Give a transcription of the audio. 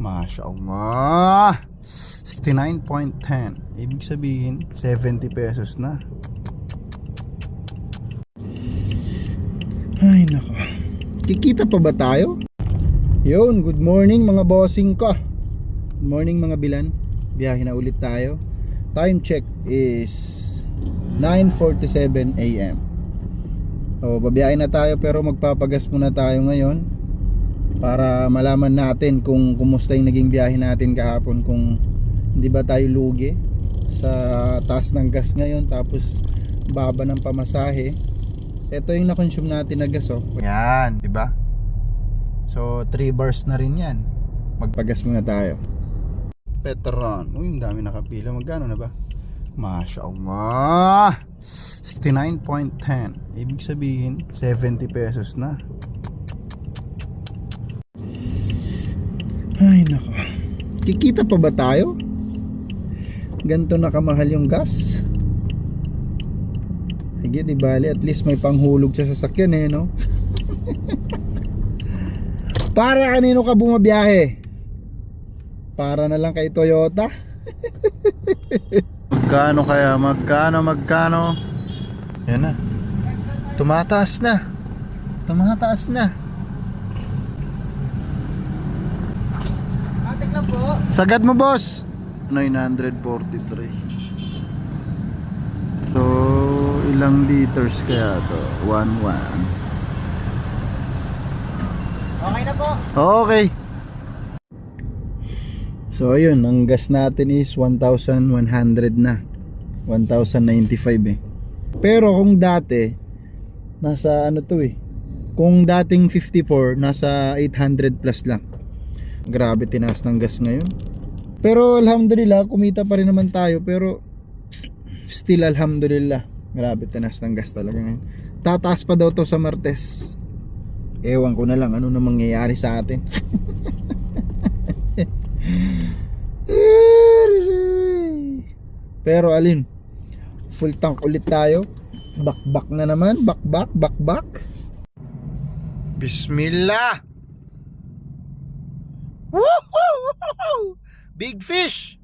Mashallah, 69.10. Ibig sabihin 70 pesos na. Ay nako, kikita pa ba tayo? Yun, good morning mga bossing ko. Good morning mga bilan. Biyahe na ulit tayo. Time check is 9:47 AM. So babiyahe na tayo, pero magpapagas muna tayo ngayon para malaman natin kung kumusta yung naging biyahe natin kahapon. Kung hindi ba tayo lugi sa taas ng gas ngayon, tapos baba ng pamasahe. Ito yung na-consume natin na gas, oh. Yan, di ba? So 3 bars na rin yan. Magpagas muna tayo. Petron. Uy, ang dami nakapila. Magkano na ba? Mashallah, 69.10. Ibig sabihin 70 pesos na. Ay nako, kikita pa ba tayo? Ganito na kamahal yung gas. Sige, di bali, at least may panghulog sa sasakyan eh, no? Para kanino ka bumabiyahe? Para na lang kay Toyota? Magkano kaya? Magkano? Yan na. Tumataas na. Atik na po. Sagad mo, boss. 943. So, ilang liters kaya to? 1. Okay na po. Okay. So ayun, ang gas natin is 1,100 na. 1,095 eh. Pero kung dati nasa ano to eh. Kung dating 54, nasa 800 plus lang. Grabe tinaas ng gas ngayon. Pero alhamdulillah, kumita pa rin naman tayo, pero still alhamdulillah. Grabe tinaas ng gas talaga ngayon. Tataas pa daw to sa Martes. Ewan ko na lang ano na mangyayari sa atin. Pero alin, full tank ulit tayo. Bakbak na naman. Bakbak. Bismillah. Woohoo! Big fish.